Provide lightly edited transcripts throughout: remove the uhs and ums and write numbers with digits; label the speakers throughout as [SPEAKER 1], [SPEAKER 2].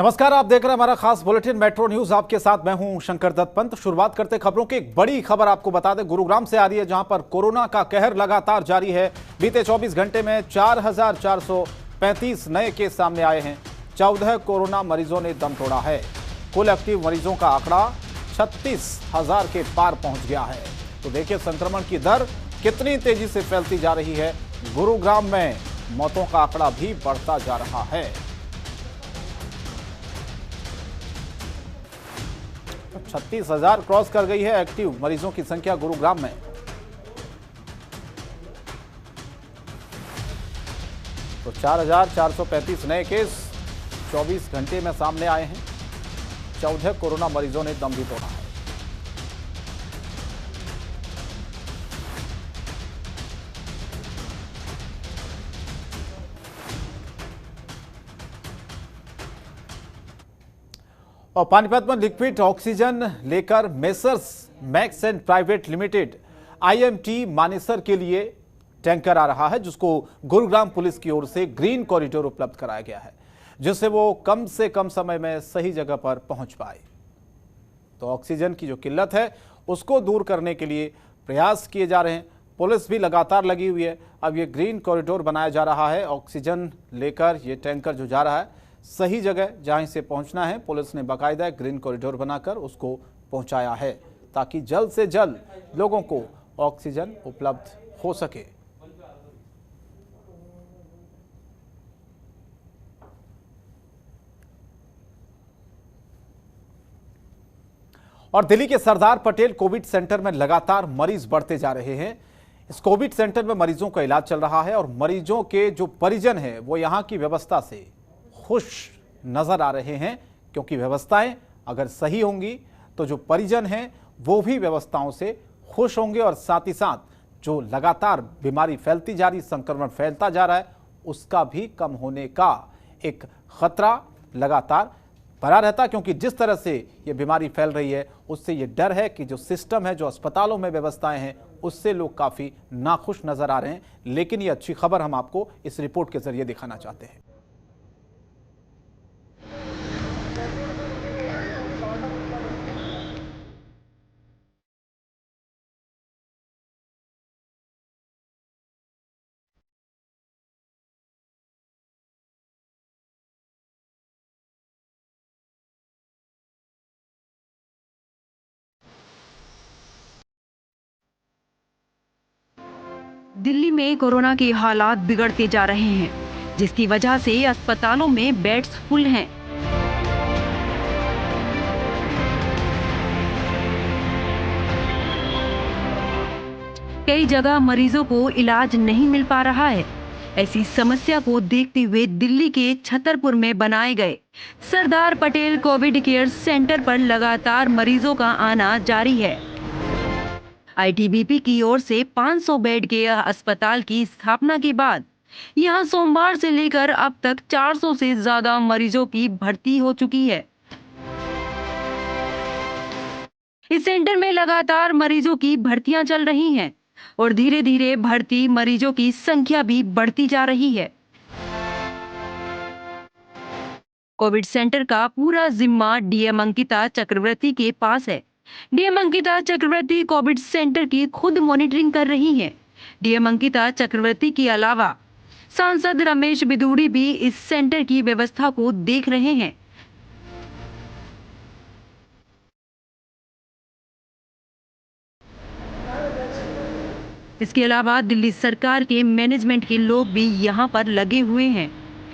[SPEAKER 1] नमस्कार, आप देख रहे हैं हमारा खास बुलेटिन मेट्रो न्यूज। आपके साथ मैं हूं शंकर दत्त पंत। शुरुआत करते खबरों की एक बड़ी खबर आपको बता दें, गुरुग्राम से आ रही है, जहां पर कोरोना का कहर लगातार जारी है। बीते 24 घंटे में 4,435 नए केस सामने आए हैं। 14 कोरोना मरीजों ने दम तोड़ा है। कुल एक्टिव मरीजों का आंकड़ा 36,000 के पार पहुंच गया है। तो देखिए संक्रमण की दर कितनी तेजी से फैलती जा रही है। गुरुग्राम में मौतों का आंकड़ा भी बढ़ता जा रहा है। 36,000 क्रॉस कर गई है एक्टिव मरीजों की संख्या गुरुग्राम में। तो 4,435 नए केस 24 घंटे में सामने आए हैं। 14 कोरोना मरीजों ने दम भी तोड़ा है। और पानीपत में लिक्विड ऑक्सीजन लेकर messrs max and private limited IMT Manesar के लिए टैंकर आ रहा है, जिसको गुरुग्राम पुलिस की ओर से ग्रीन कॉरिडोर उपलब्ध कराया गया है, जिससे वो कम से कम समय में सही जगह पर पहुंच पाए। तो ऑक्सीजन की जो किल्लत है उसको दूर करने के लिए प्रयास किए जा रहे हैं। पुलिस भी लगातार लगी हुई है। अब ये ग्रीन कॉरिडोर बनाया जा रहा है। ऑक्सीजन लेकर ये टैंकर जो जा रहा है सही जगह जहां से पहुंचना है, पुलिस ने बाकायदा ग्रीन कॉरिडोर बनाकर उसको पहुंचाया है, ताकि जल्द से जल्द लोगों को ऑक्सीजन उपलब्ध हो सके। और दिल्ली के सरदार पटेल कोविड सेंटर में लगातार मरीज बढ़ते जा रहे हैं। इस कोविड सेंटर में मरीजों का इलाज चल रहा है और मरीजों के जो परिजन हैं वो यहां की व्यवस्था से खुश नजर आ रहे हैं, क्योंकि व्यवस्थाएं अगर सही होंगी तो जो परिजन हैं वो भी व्यवस्थाओं से खुश होंगे और साथ ही साथ जो लगातार बीमारी फैलती जा रही, संक्रमण फैलता जा रहा है, उसका भी कम होने का एक खतरा लगातार बना रहता, क्योंकि जिस तरह से ये बीमारी फैल रही है उससे ये डर है कि जो सिस्टम है, जो अस्पतालों में व्यवस्थाएं हैं, उससे लोग काफी नाखुश नजर आ रहे हैं। लेकिन ये अच्छी खबर हम आपको इस रिपोर्ट के जरिए दिखाना चाहते हैं।
[SPEAKER 2] दिल्ली में कोरोना के हालात बिगड़ते जा रहे हैं, जिसकी वजह से अस्पतालों में बेड्स फुल हैं। कई जगह मरीजों को इलाज नहीं मिल पा रहा है। ऐसी समस्या को देखते हुए दिल्ली के छतरपुर में बनाए गए Sardar Patel Covid care centre पर लगातार मरीजों का आना जारी है। आईटीबीपी की ओर से 500 बेड के अस्पताल की स्थापना के बाद यहां सोमवार से लेकर अब तक 400 से ज्यादा मरीजों की भर्ती हो चुकी है। इस सेंटर में लगातार मरीजों की भर्तियां चल रही हैं और धीरे धीरे भर्ती मरीजों की संख्या भी बढ़ती जा रही है। कोविड सेंटर का पूरा जिम्मा डीएम अंकिता चक्रवर्ती के पास है। डीएम अंकिता चक्रवर्ती कोविड सेंटर की खुद मॉनिटरिंग कर रही हैं। डीएम अंकिता चक्रवर्ती के अलावा सांसद रमेश बिधूड़ी भी इस सेंटर की व्यवस्था को देख रहे हैं। इसके अलावा दिल्ली सरकार के मैनेजमेंट के लोग भी यहां पर लगे हुए हैं।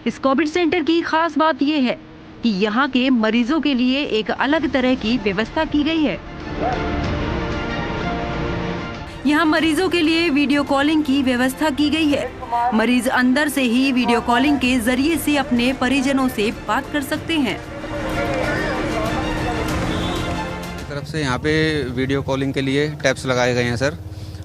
[SPEAKER 2] इस कोविड सेंटर की खास बात यह है कि यहाँ के मरीजों के लिए एक अलग तरह की व्यवस्था की गई है। यहाँ मरीजों के लिए वीडियो कॉलिंग की व्यवस्था की गई है। मरीज अंदर से ही वीडियो कॉलिंग के जरिए से अपने परिजनों से बात कर सकते हैं।
[SPEAKER 3] तरफ से यहाँ पे वीडियो कॉलिंग के लिए टैब्स लगाए गए हैं सर।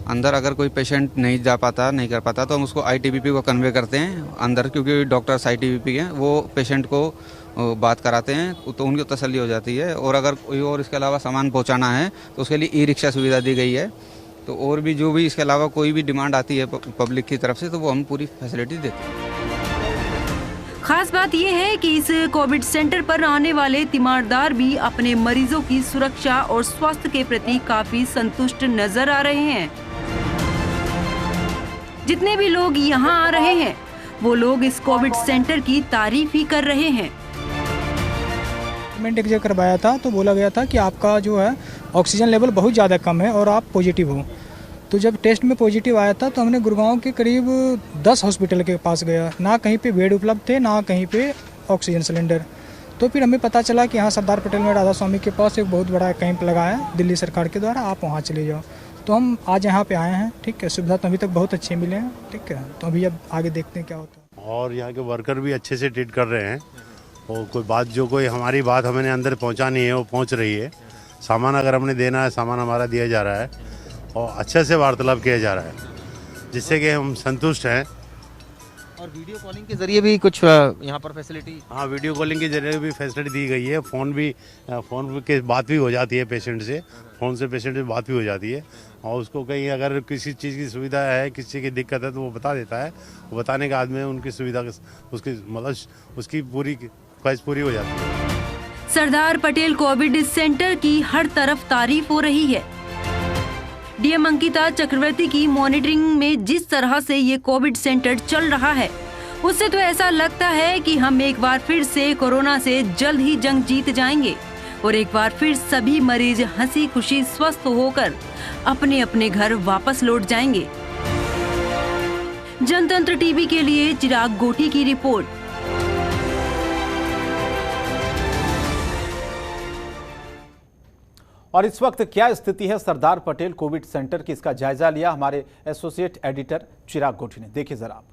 [SPEAKER 3] अंदर अगर कोई पेशेंट नहीं जा पाता, नहीं कर पाता, तो हम उसको आईटीबीपी को कन्वे करते हैं अंदर, क्योंकि डॉक्टर्स आईटीबीपी हैं, वो पेशेंट को बात कराते हैं तो उनकी तसल्ली हो जाती है। और अगर कोई और इसके अलावा सामान पहुंचाना है तो उसके लिए ई रिक्शा सुविधा दी गई है। तो और भी जो भी इसके अलावा कोई भी डिमांड आती है पब्लिक की तरफ से, तो वो हम पूरी फैसिलिटी देते हैं।
[SPEAKER 2] खास बात यह है कि इस कोविड सेंटर पर आने वाले तीमारदार भी अपने मरीजों की सुरक्षा और स्वास्थ्य के प्रति काफी संतुष्ट नजर आ रहे हैं। जितने भी लोग यहाँ आ रहे हैं वो लोग इस कोविड सेंटर की तारीफ ही कर रहे हैं।
[SPEAKER 4] ट्रीटमेंट एक जगह करवाया था तो बोला गया था कि आपका जो है ऑक्सीजन लेवल बहुत ज़्यादा कम है और आप पॉजिटिव हो। तो जब टेस्ट में पॉजिटिव आया था तो हमने गुड़गांव के करीब 10 हॉस्पिटल के पास गया, ना कहीं पे बेड उपलब्ध थे ना कहीं पे ऑक्सीजन सिलेंडर। तो फिर हमें पता चला कि यहाँ सरदार पटेल में राधा स्वामी के पास एक बहुत बड़ा कैंप लगाया है दिल्ली सरकार के द्वारा, आप वहाँ चले जाओ। तो हम आज यहाँ पे आए हैं, ठीक है। सुविधा तो अभी तक बहुत अच्छे मिले हैं, ठीक है। तो अभी अब आगे देखते हैं क्या होता है।
[SPEAKER 5] और यहाँ के वर्कर भी अच्छे से ट्रीट कर रहे हैं और कोई बात जो कोई हमारी बात हमें अंदर पहुँचानी है वो पहुँच रही है। सामान अगर हमने देना है सामान हमारा दिया जा रहा है और अच्छे से वार्तालाप किया जा रहा है, जिससे कि हम संतुष्ट हैं।
[SPEAKER 6] और वीडियो कॉलिंग के जरिए भी कुछ यहाँ पर फैसिलिटी?
[SPEAKER 5] हाँ, वीडियो कॉलिंग के जरिए भी फैसिलिटी दी गई है। फ़ोन के बात भी हो जाती है पेशेंट से, फ़ोन से पेशेंट से बात भी हो जाती है और उसको कहीं अगर किसी चीज़ की सुविधा है, किसी चीज़ की दिक्कत है तो वो बता देता है। वो बताने के बाद में उनकी सुविधा उसकी मतलब उसकी पूरी ख्वाहिश पूरी हो जाती है।
[SPEAKER 2] सरदार पटेल कोविड सेंटर की हर तरफ तारीफ हो रही है। डीएम अंकिता चक्रवर्ती की मॉनिटरिंग में जिस तरह से ये कोविड सेंटर चल रहा है उससे तो ऐसा लगता है कि हम एक बार फिर से कोरोना से जल्द ही जंग जीत जाएंगे और एक बार फिर सभी मरीज हंसी खुशी स्वस्थ होकर अपने अपने घर वापस लौट जाएंगे। जनतंत्र टीवी के लिए चिराग गोटी की रिपोर्ट।
[SPEAKER 1] और इस वक्त क्या स्थिति है सरदार पटेल कोविड सेंटर की, इसका जायजा लिया हमारे एसोसिएट एडिटर चिराग गोठी ने। देखिए जरा आप।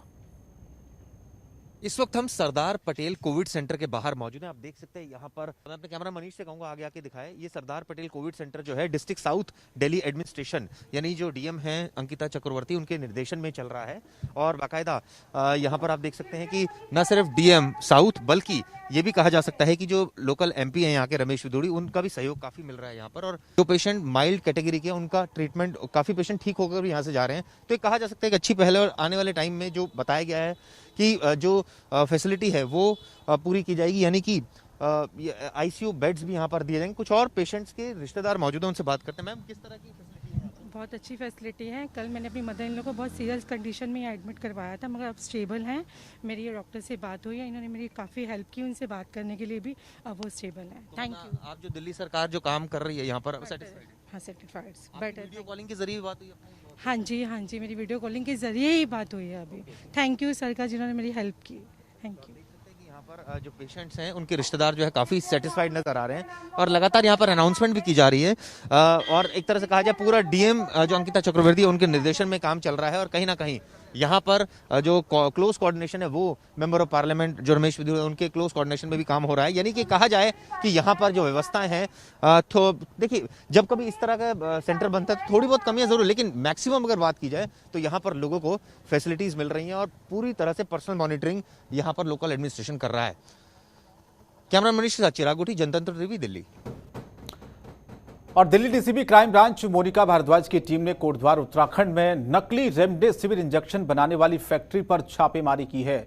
[SPEAKER 6] इस वक्त हम सरदार पटेल कोविड सेंटर के बाहर मौजूद हैं। आप देख सकते हैं यहाँ पर, मैं अपने कैमरा मनीष से कहूंगा आगे आके दिखाए। ये सरदार पटेल कोविड सेंटर जो है डिस्ट्रिक्ट साउथ दिल्ली एडमिनिस्ट्रेशन यानी जो डीएम हैं अंकिता चक्रवर्ती उनके निर्देशन में चल रहा है। और बाकायदा यहाँ पर आप देख सकते हैं कि न सिर्फ डीएम साउथ बल्कि ये भी कहा जा सकता है कि जो लोकल एमपी हैं यहाँ के रमेश विदुड़ी, उनका भी सहयोग काफी मिल रहा है यहाँ पर। और जो पेशेंट माइल्ड कैटेगरी के उनका ट्रीटमेंट, काफी पेशेंट ठीक होकर भी यहाँ से जा रहे हैं। तो ये कहा जा सकता है कि अच्छी पहल है और आने वाले टाइम में जो बताया गया है कि जो फैसिलिटी है वो पूरी की जाएगी, यानी कि आईसीयू बेड्स भी यहाँ पर दिए जाएंगे। कुछ और पेशेंट्स के रिश्तेदार मौजूद हैं, उनसे बात करते हैं। मैम, किस तरह की फैसिलिटी है?
[SPEAKER 7] बहुत अच्छी फैसिलिटी है। कल मैंने अपनी मदर इन लॉ को बहुत सीरियस कंडीशन में एडमिट करवाया था, मगर अब स्टेबल हैं। मेरी ये डॉक्टर से बात हुई है, इन्होंने मेरी काफ़ी हेल्प की, उनसे बात करने के लिए भी अब वो स्टेबल हैं। Thank you.
[SPEAKER 6] आप जो दिल्ली सरकार जो काम कर रही है यहाँ पर सेटिस्फाइड?
[SPEAKER 7] हाँ, सेटिस्फाइड, बेटर।
[SPEAKER 6] वीडियो कॉलिंग के जरिए बात हुई?
[SPEAKER 7] हाँ जी, हाँ जी, मेरी वीडियो कॉलिंग के जरिए ही बात हुई है अभी। थैंक यू सर का, जिन्होंने मेरी हेल्प की। Thank you.
[SPEAKER 6] यहाँ पर जो पेशेंट्स हैं उनके रिश्तेदार जो है काफ़ी सेटिस्फाइड नजर आ रहे हैं और लगातार यहाँ पर अनाउंसमेंट भी की जा रही है। और एक तरह से कहा जाए पूरा डीएम जो अंकिता चक्रवर्ती है उनके निर्देशन में काम चल रहा है। और कहीं ना कहीं यहाँ पर जो क्लोज कोऑर्डिनेशन है वो मेंबर ऑफ पार्लियामेंट जो रमेश विदुड़ी उनके क्लोज कोऑर्डिनेशन में भी काम हो रहा है। यानी कि कहा जाए कि यहाँ पर जो व्यवस्थाएं हैं, तो देखिए जब कभी इस तरह का सेंटर बनता है तो थोड़ी बहुत कमियां जरूर, लेकिन मैक्सिमम अगर बात की जाए तो यहाँ पर लोगों को फैसिलिटीज मिल रही हैं और पूरी तरह से पर्सनल मॉनिटरिंग यहाँ पर लोकल एडमिनिस्ट्रेशन कर रहा है। कैमरा मनीष के साथ चिराग गोठी, जनतंत्र टीवी, दिल्ली।
[SPEAKER 1] और Delhi DCP crime branch Monika Bhardwaj की टीम ने कोटद्वार उत्तराखंड में नकली रेमडेसिविर इंजेक्शन बनाने वाली फैक्ट्री पर छापेमारी की है।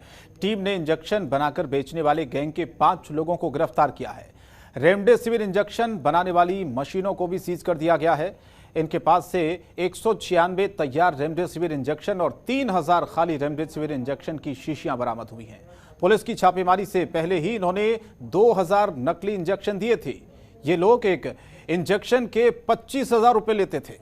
[SPEAKER 1] टीम ने इंजेक्शन बनाकर बेचने वाले गैंग के 5 लोगों को गिरफ्तार किया है। रेमडेसिविर इंजेक्शन बनाने वाली मशीनों को भी सीज कर दिया गया है। इनके पास से 196 तैयार रेमडेसिविर इंजेक्शन और 3000 खाली रेमडेसिविर इंजेक्शन की शीशियां बरामद हुई हैं। पुलिस की छापेमारी से पहले ही इन्होंने 2000 नकली इंजेक्शन दिए थे। ये लोग एक इंजेक्शन के 25,000 रुपए लेते थे।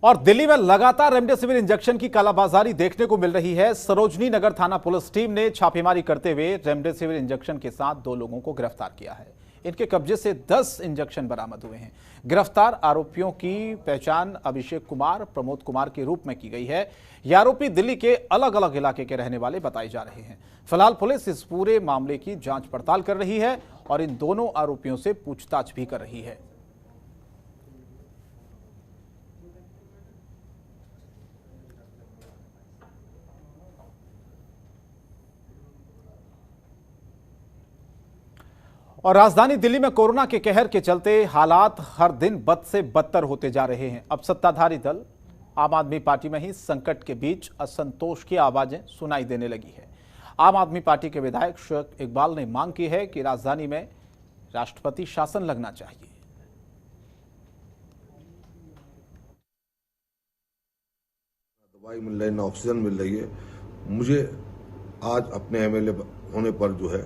[SPEAKER 1] और दिल्ली में लगातार रेमडेसिविर इंजेक्शन की कालाबाजारी देखने को मिल रही है। सरोजनी नगर थाना पुलिस टीम ने छापेमारी करते हुए रेमडेसिविर इंजेक्शन के साथ 2 लोगों को गिरफ्तार किया है। इनके कब्जे से 10 इंजेक्शन बरामद हुए हैं। गिरफ्तार आरोपियों की पहचान अभिषेक कुमार, प्रमोद कुमार के रूप में की गई है। ये आरोपी दिल्ली के अलग अलग इलाके के रहने वाले बताए जा रहे हैं। फिलहाल पुलिस इस पूरे मामले की जांच पड़ताल कर रही है और इन दोनों आरोपियों से पूछताछ भी कर रही है। और राजधानी दिल्ली में कोरोना के कहर के चलते हालात हर दिन बद से बदतर होते जा रहे हैं। अब सत्ताधारी दल आम आदमी पार्टी में ही संकट के बीच असंतोष की आवाजें सुनाई देने लगी है। आम आदमी पार्टी के विधायक शेख इकबाल ने मांग की है कि राजधानी में राष्ट्रपति शासन लगना चाहिए।
[SPEAKER 8] दवाई मिल रही है, ना ऑक्सीजन मिल रही है। मुझे आज अपने एमएलए होने पर जो है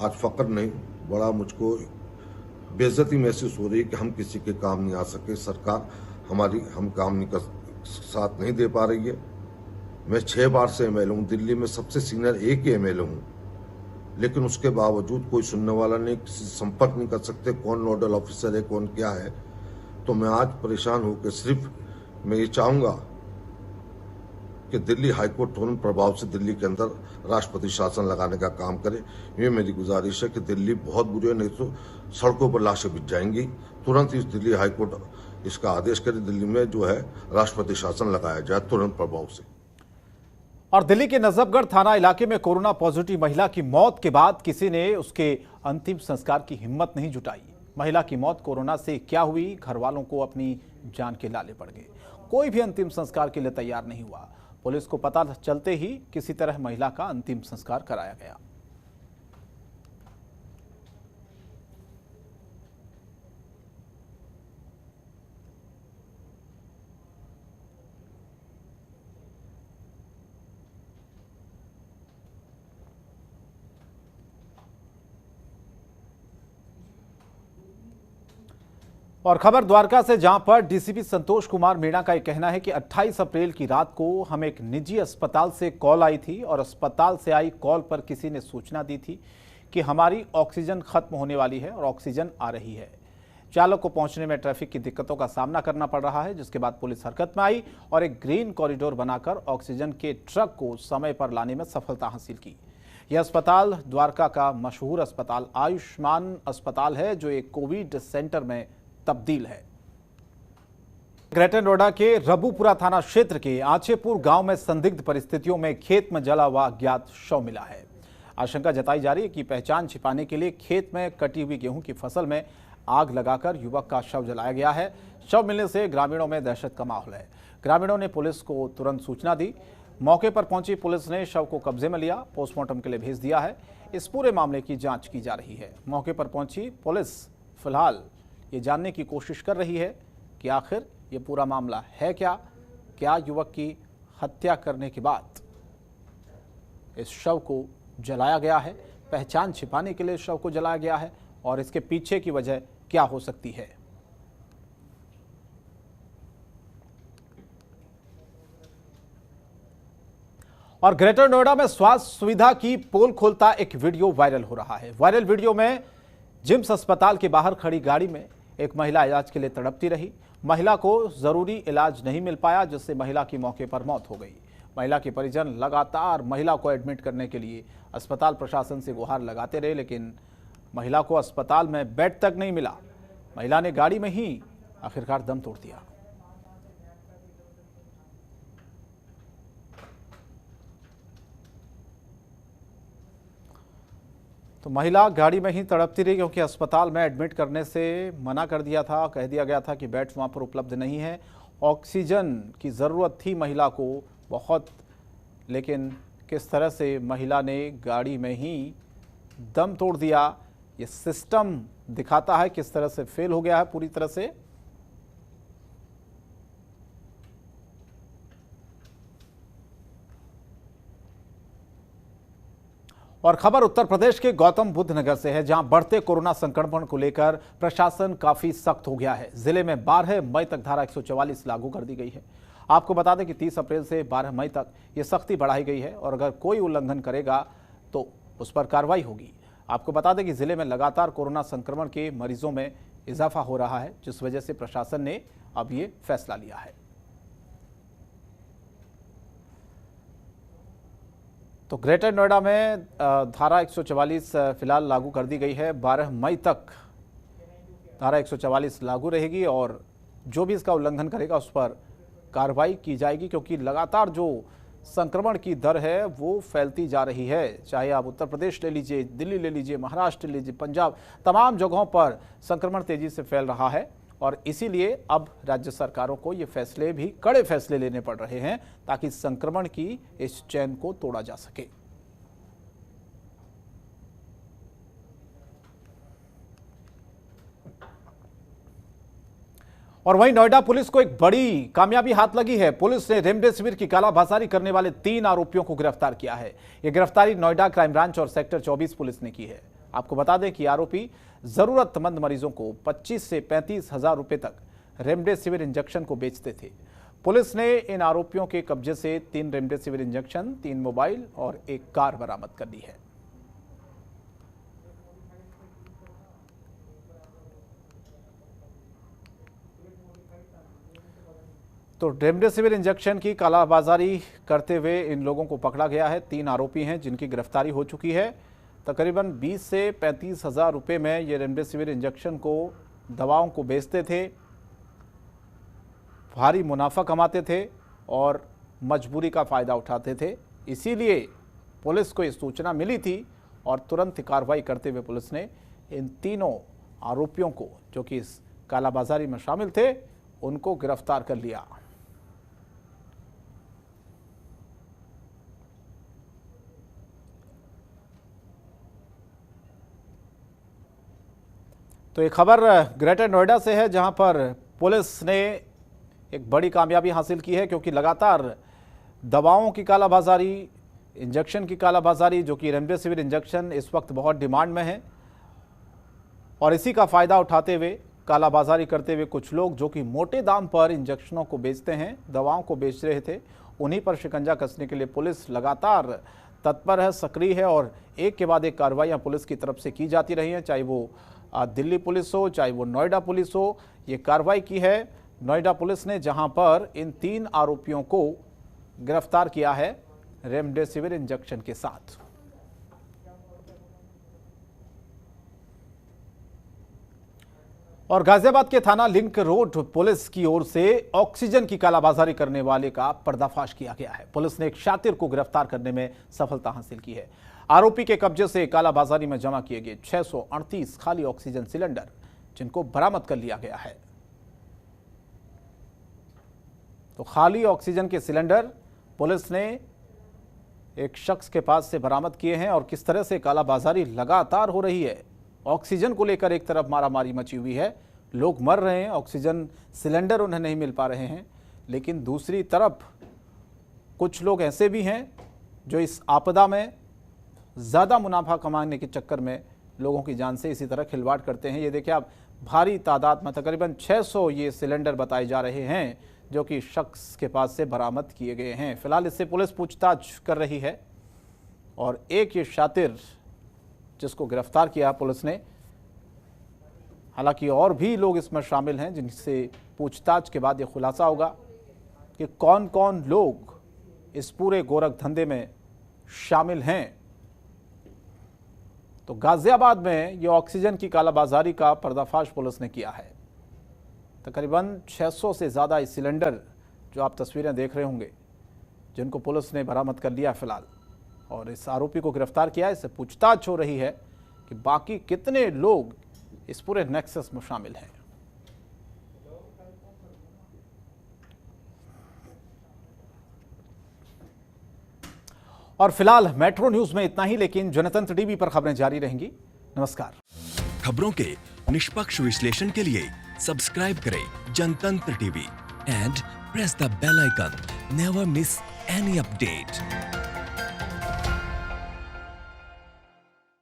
[SPEAKER 8] आज फक्र नहीं, बड़ा मुझको बेइज्जती महसूस हो रही है कि हम किसी के काम नहीं आ सके। सरकार हमारी हम काम नहीं कर साथ नहीं दे पा रही है। मैं 6 बार से एमएलए हूँ, दिल्ली में सबसे सीनियर एक ही एमएलए हूँ, लेकिन उसके बावजूद कोई सुनने वाला नहीं, किसी से संपर्क नहीं कर सकते, कौन नोडल ऑफिसर है, कौन क्या है। तो मैं आज परेशान होकर सिर्फ मैं ये चाहूँगा कि दिल्ली हाईकोर्ट तुरंत प्रभाव से दिल्ली के अंदर राष्ट्रपति शासन लगाने का काम करे। ये मेरी गुजारिश है कि दिल्ली बहुत बुरी है, नहीं तो सड़कों पर लाशें बिछ जाएंगी। तुरंत इस दिल्ली हाईकोर्ट इसका आदेश करे, दिल्ली में जो है राष्ट्रपति शासन लगाया जाए तुरंत प्रभाव से।
[SPEAKER 1] और दिल्ली के नजफगढ़ थाना इलाके में कोरोना पॉजिटिव महिला की मौत के बाद किसी ने उसके अंतिम संस्कार की हिम्मत नहीं जुटाई। महिला की मौत कोरोना से क्या हुई, घर वालों को अपनी जान के लाले पड़ गए। कोई भी अंतिम संस्कार के लिए तैयार नहीं हुआ। पुलिस को पता चलते ही किसी तरह महिला का अंतिम संस्कार कराया गया। और खबर द्वारका से, जहां पर डीसीपी संतोष कुमार मीणा का यह कहना है कि 28 अप्रैल की रात को हमें एक निजी अस्पताल से कॉल आई थी और अस्पताल से आई कॉल पर किसी ने सूचना दी थी कि हमारी ऑक्सीजन खत्म होने वाली है और ऑक्सीजन आ रही है। चालक को पहुंचने में ट्रैफिक की दिक्कतों का सामना करना पड़ रहा है, जिसके बाद पुलिस हरकत में आई और एक ग्रीन कॉरिडोर बनाकर ऑक्सीजन के ट्रक को समय पर लाने में सफलता हासिल की। यह अस्पताल द्वारका का मशहूर अस्पताल आयुष्मान अस्पताल है, जो एक कोविड सेंटर में तब्दील है। ग्रेटर नोएडा के रबूपुरा थाना क्षेत्र के आचेपुर गांव में संदिग्ध परिस्थितियों में खेत में जला हुआ अज्ञात शव मिला है। आशंका जताई जा रही है कि पहचान छिपाने के लिए खेत में कटी हुई गेहूं की फसल में आग लगाकर युवक का शव जलाया गया है। शव मिलने से ग्रामीणों में दहशत का माहौल है। ग्रामीणों ने पुलिस को तुरंत सूचना दी। मौके पर पहुंची पुलिस ने शव को कब्जे में लिया, पोस्टमार्टम के लिए भेज दिया है। इस पूरे मामले की जांच की जा रही है। मौके पर पहुंची पुलिस फिलहाल ये जानने की कोशिश कर रही है कि आखिर ये पूरा मामला है क्या युवक की हत्या करने के बाद इस शव को जलाया गया है, पहचान छिपाने के लिए शव को जलाया गया है और इसके पीछे की वजह क्या हो सकती है। और ग्रेटर नोएडा में स्वास्थ्य सुविधा की पोल खोलता एक वीडियो वायरल हो रहा है। वायरल वीडियो में जिम्स अस्पताल के बाहर खड़ी गाड़ी में एक महिला इलाज के लिए तड़पती रही। महिला को जरूरी इलाज नहीं मिल पाया, जिससे महिला की मौके पर मौत हो गई। महिला के परिजन लगातार महिला को एडमिट करने के लिए अस्पताल प्रशासन से गुहार लगाते रहे, लेकिन महिला को अस्पताल में बेड तक नहीं मिला। महिला ने गाड़ी में ही आखिरकार दम तोड़ दिया। तो महिला गाड़ी में ही तड़पती रही, क्योंकि अस्पताल में एडमिट करने से मना कर दिया था। कह दिया गया था कि बेड वहाँ पर उपलब्ध नहीं है। ऑक्सीजन की ज़रूरत थी महिला को बहुत, लेकिन किस तरह से महिला ने गाड़ी में ही दम तोड़ दिया। ये सिस्टम दिखाता है किस तरह से फेल हो गया है पूरी तरह से। और खबर उत्तर प्रदेश के गौतम बुद्ध नगर से है, जहां बढ़ते कोरोना संक्रमण को लेकर प्रशासन काफी सख्त हो गया है। जिले में 12 मई तक धारा 144 लागू कर दी गई है। आपको बता दें कि 30 अप्रैल से 12 मई तक ये सख्ती बढ़ाई गई है और अगर कोई उल्लंघन करेगा तो उस पर कार्रवाई होगी। आपको बता दें कि जिले में लगातार कोरोना संक्रमण के मरीजों में इजाफा हो रहा है, जिस वजह से प्रशासन ने अब ये फैसला लिया है। तो ग्रेटर नोएडा में धारा 144 फिलहाल लागू कर दी गई है। 12 मई तक धारा 144 लागू रहेगी और जो भी इसका उल्लंघन करेगा उस पर कार्रवाई की जाएगी, क्योंकि लगातार जो संक्रमण की दर है वो फैलती जा रही है। चाहे आप उत्तर प्रदेश ले लीजिए, दिल्ली ले लीजिए, महाराष्ट्र ले लीजिए, पंजाब, तमाम जगहों पर संक्रमण तेजी से फैल रहा है और इसीलिए अब राज्य सरकारों को ये फैसले भी, कड़े फैसले लेने पड़ रहे हैं ताकि संक्रमण की इस चेन को तोड़ा जा सके। और वहीं नोएडा पुलिस को एक बड़ी कामयाबी हाथ लगी है। पुलिस ने रेमडेसिविर की कालाबाजारी करने वाले 3 आरोपियों को गिरफ्तार किया है। यह गिरफ्तारी नोएडा क्राइम ब्रांच और सेक्टर 24 पुलिस ने की है। आपको बता दें कि आरोपी जरूरतमंद मरीजों को 25 से 35 हजार रुपए तक रेमडेसिविर इंजेक्शन को बेचते थे। पुलिस ने इन आरोपियों के कब्जे से 3 रेमडेसिविर इंजेक्शन, 3 मोबाइल और 1 कार बरामद कर ली है। तो रेमडेसिविर इंजेक्शन की कालाबाजारी करते हुए इन लोगों को पकड़ा गया है। 3 आरोपी हैं जिनकी गिरफ्तारी हो चुकी है। तकरीबन 20 से 35 हजार रुपये में ये रेमडेसिविर इंजेक्शन को, दवाओं को बेचते थे, भारी मुनाफा कमाते थे और मजबूरी का फ़ायदा उठाते थे। इसीलिए पुलिस को ये सूचना मिली थी और तुरंत कार्रवाई करते हुए पुलिस ने इन तीनों आरोपियों को, जो कि इस कालाबाजारी में शामिल थे, उनको गिरफ्तार कर लिया। तो ये खबर ग्रेटर नोएडा से है, जहां पर पुलिस ने एक बड़ी कामयाबी हासिल की है, क्योंकि लगातार दवाओं की कालाबाजारी, इंजेक्शन की कालाबाजारी, जो कि रेमडेसिविर इंजेक्शन इस वक्त बहुत डिमांड में है, और इसी का फ़ायदा उठाते हुए, कालाबाजारी करते हुए कुछ लोग जो कि मोटे दाम पर इंजेक्शनों को बेचते हैं, दवाओं को बेच रहे थे, उन्हीं पर शिकंजा कसने के लिए पुलिस लगातार तत्पर है, सक्रिय है और एक के बाद एक कार्रवाइयाँ पुलिस की तरफ से की जाती रही हैं। चाहे वो दिल्ली पुलिस हो, चाहे वो नोएडा पुलिस हो, ये कार्रवाई की है नोएडा पुलिस ने, जहां पर इन 3 आरोपियों को गिरफ्तार किया है रेमडेसिविर इंजेक्शन के साथ। और गाजियाबाद के थाना लिंक रोड पुलिस की ओर से ऑक्सीजन की कालाबाजारी करने वाले का पर्दाफाश किया गया है। पुलिस ने एक शातिर को गिरफ्तार करने में सफलता हासिल की है। आरोपी के कब्जे से कालाबाजारी में जमा किए गए 638 खाली ऑक्सीजन सिलेंडर, जिनको बरामद कर लिया गया है। तो खाली ऑक्सीजन के सिलेंडर पुलिस ने एक शख्स के पास से बरामद किए हैं। और किस तरह से कालाबाजारी लगातार हो रही है। ऑक्सीजन को लेकर एक तरफ मारामारी मची हुई है, लोग मर रहे हैं, ऑक्सीजन सिलेंडर उन्हें नहीं मिल पा रहे हैं, लेकिन दूसरी तरफ कुछ लोग ऐसे भी हैं जो इस आपदा में ज़्यादा मुनाफा कमाने के चक्कर में लोगों की जान से इसी तरह खिलवाड़ करते हैं। ये देखिए आप, भारी तादाद में तकरीबन 600 ये सिलेंडर बताए जा रहे हैं जो कि शख्स के पास से बरामद किए गए हैं। फिलहाल इससे पुलिस पूछताछ कर रही है और एक ये शातिर जिसको गिरफ्तार किया पुलिस ने, हालांकि और भी लोग इसमें शामिल हैं जिनसे पूछताछ के बाद ये खुलासा होगा कि कौन कौन लोग इस पूरे गोरख धंधे में शामिल हैं। तो गाजियाबाद में ये ऑक्सीजन की कालाबाजारी का पर्दाफाश पुलिस ने किया है। तकरीबन 600 से ज़्यादा इस सिलेंडर जो आप तस्वीरें देख रहे होंगे, जिनको पुलिस ने बरामद कर लिया फिलहाल, और इस आरोपी को गिरफ्तार किया है। इससे पूछताछ हो रही है कि बाकी कितने लोग इस पूरे नेक्सस में शामिल हैं। और फिलहाल मेट्रो न्यूज में इतना ही, लेकिन जनतंत्र टीवी पर खबरें जारी रहेंगी। नमस्कार।
[SPEAKER 9] खबरों के निष्पक्ष विश्लेषण के लिए सब्सक्राइब करें Jantantra TV and press the bell icon. Never miss any update.